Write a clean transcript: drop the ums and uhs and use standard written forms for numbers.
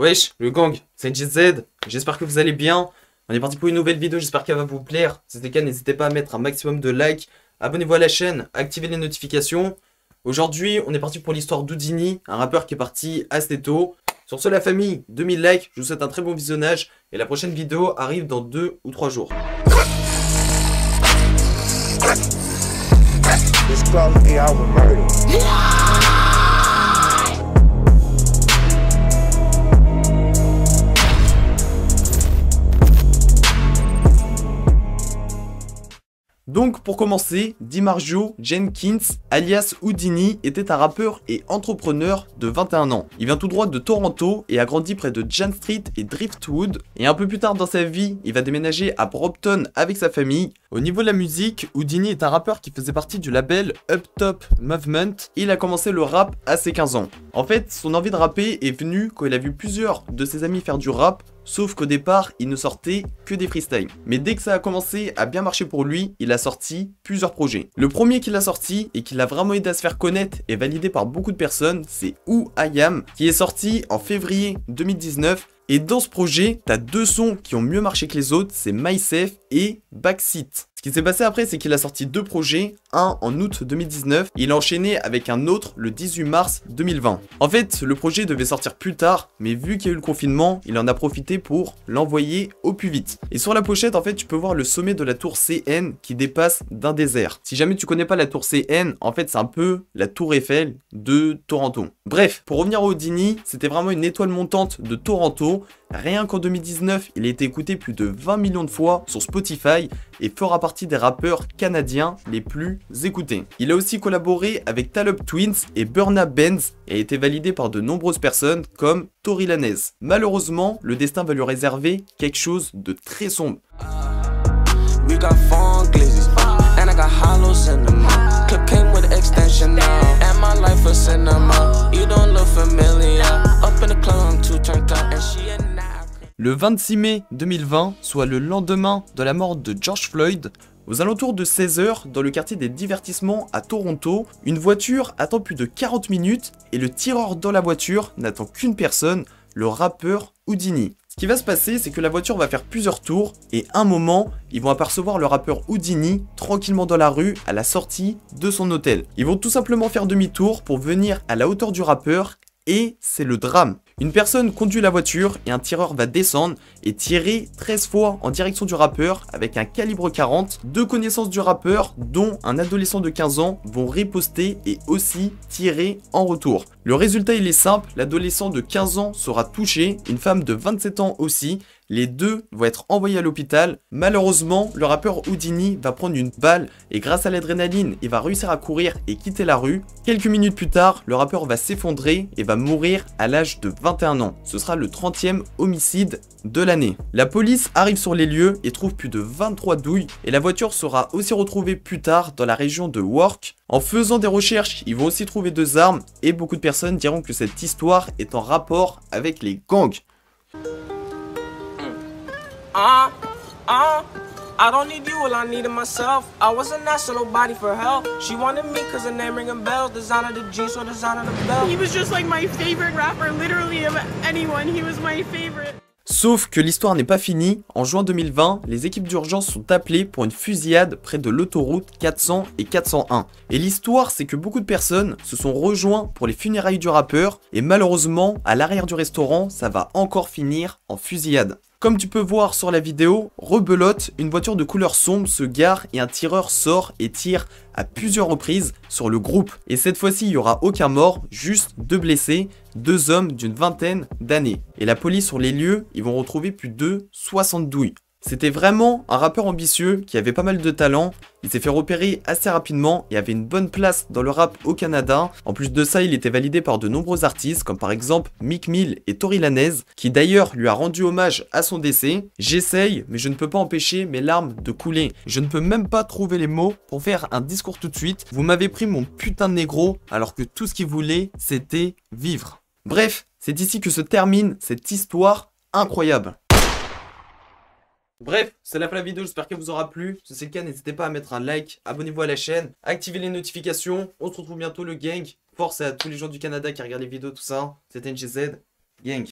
Wesh, le gang, c'est NGZ, j'espère que vous allez bien. On est parti pour une nouvelle vidéo, j'espère qu'elle va vous plaire. Si c'est le cas, n'hésitez pas à mettre un maximum de likes, abonnez-vous à la chaîne, activez les notifications. Aujourd'hui, on est parti pour l'histoire d'Houdini, un rappeur qui est parti assez tôt. Sur ce, la famille, 2000 likes, je vous souhaite un très bon visionnage. Et la prochaine vidéo arrive dans 2 ou 3 jours. This 12-hour murder. Donc pour commencer, DiMarzio Jenkins, alias Houdini, était un rappeur et entrepreneur de 21 ans. Il vient tout droit de Toronto et a grandi près de Jane Street et Driftwood. Et un peu plus tard dans sa vie, il va déménager à Brompton avec sa famille. Au niveau de la musique, Houdini est un rappeur qui faisait partie du label Up Top Movement. Il a commencé le rap à ses 15 ans. En fait, son envie de rapper est venue quand il a vu plusieurs de ses amis faire du rap. Sauf qu'au départ, il ne sortait que des freestyles. Mais dès que ça a commencé à bien marcher pour lui, il a sorti plusieurs projets. Le premier qu'il a sorti et qui l'a vraiment aidé à se faire connaître et validé par beaucoup de personnes, c'est Who I Am, qui est sorti en février 2019. Et dans ce projet, t'as deux sons qui ont mieux marché que les autres, c'est Myself et Backseat. Ce qui s'est passé après, c'est qu'il a sorti deux projets, un en août 2019, et il a enchaîné avec un autre le 18 mars 2020. En fait, le projet devait sortir plus tard, mais vu qu'il y a eu le confinement, il en a profité pour l'envoyer au plus vite. Et sur la pochette, en fait, tu peux voir le sommet de la tour CN qui dépasse d'un désert. Si jamais tu connais pas la tour CN, en fait, c'est un peu la tour Eiffel de Toronto. Bref, pour revenir à Houdini, c'était vraiment une étoile montante de Toronto. Rien qu'en 2019, il a été écouté plus de 20 millions de fois sur Spotify et fera partie des rappeurs canadiens les plus écoutés. Il a aussi collaboré avec Talib Twins et Burna Benz et a été validé par de nombreuses personnes comme Tory Lanez. Malheureusement, le destin va lui réserver quelque chose de très sombre. Le 26 mai 2020, soit le lendemain de la mort de George Floyd, aux alentours de 16 h, dans le quartier des divertissements à Toronto, une voiture attend plus de 40 minutes et le tireur dans la voiture n'attend qu'une personne, le rappeur Houdini. Ce qui va se passer, c'est que la voiture va faire plusieurs tours et à un moment, ils vont apercevoir le rappeur Houdini tranquillement dans la rue à la sortie de son hôtel. Ils vont tout simplement faire demi-tour pour venir à la hauteur du rappeur et c'est le drame. Une personne conduit la voiture et un tireur va descendre et tirer 13 fois en direction du rappeur avec un calibre 40. Deux connaissances du rappeur, dont un adolescent de 15 ans, vont riposter et aussi tirer en retour. Le résultat il est simple, l'adolescent de 15 ans sera touché, une femme de 27 ans aussi. Les deux vont être envoyés à l'hôpital. Malheureusement, le rappeur Houdini va prendre une balle et grâce à l'adrénaline, il va réussir à courir et quitter la rue. Quelques minutes plus tard, le rappeur va s'effondrer et va mourir à l'âge de 21 ans. Ce sera le 30e homicide de l'année. La police arrive sur les lieux et trouve plus de 23 douilles et la voiture sera aussi retrouvée plus tard dans la région de Wark. En faisant des recherches, ils vont aussi trouver 2 armes et beaucoup de personnes diront que cette histoire est en rapport avec les gangs. I don't need you, all I needed myself. I wasn't asking nobody for help. She wanted me cause her name ringing bells. Designer the jeans or designer the belt. He was just like my favorite rapper, literally of anyone. He was my favorite. Sauf que l'histoire n'est pas finie. En juin 2020, les équipes d'urgence sont appelées pour une fusillade près de l'autoroute 400 et 401. Et l'histoire, c'est que beaucoup de personnes se sont rejoints pour les funérailles du rappeur. Et malheureusement, à l'arrière du restaurant, ça va encore finir en fusillade. Comme tu peux voir sur la vidéo, rebelote, une voiture de couleur sombre se gare et un tireur sort et tire à plusieurs reprises sur le groupe. Et cette fois-ci, il n'y aura aucun mort, juste 2 blessés, 2 hommes d'une vingtaine d'années. Et la police sur les lieux, ils vont retrouver plus de 60 douilles. C'était vraiment un rappeur ambitieux qui avait pas mal de talent. Il s'est fait repérer assez rapidement et avait une bonne place dans le rap au Canada. En plus de ça, il était validé par de nombreux artistes comme par exemple Meek Mill et Tory Lanez, qui d'ailleurs lui a rendu hommage à son décès. J'essaye, mais je ne peux pas empêcher mes larmes de couler. Je ne peux même pas trouver les mots pour faire un discours tout de suite. Vous m'avez pris mon putain de négro alors que tout ce qu'il voulait, c'était vivre. Bref, c'est ici que se termine cette histoire incroyable. Bref, c'est la fin de la vidéo, j'espère qu'elle vous aura plu. Si c'est le cas, n'hésitez pas à mettre un like, abonnez-vous à la chaîne, activez les notifications. On se retrouve bientôt le gang. Force à tous les gens du Canada qui regardent les vidéos, tout ça. C'était NGZ, gang.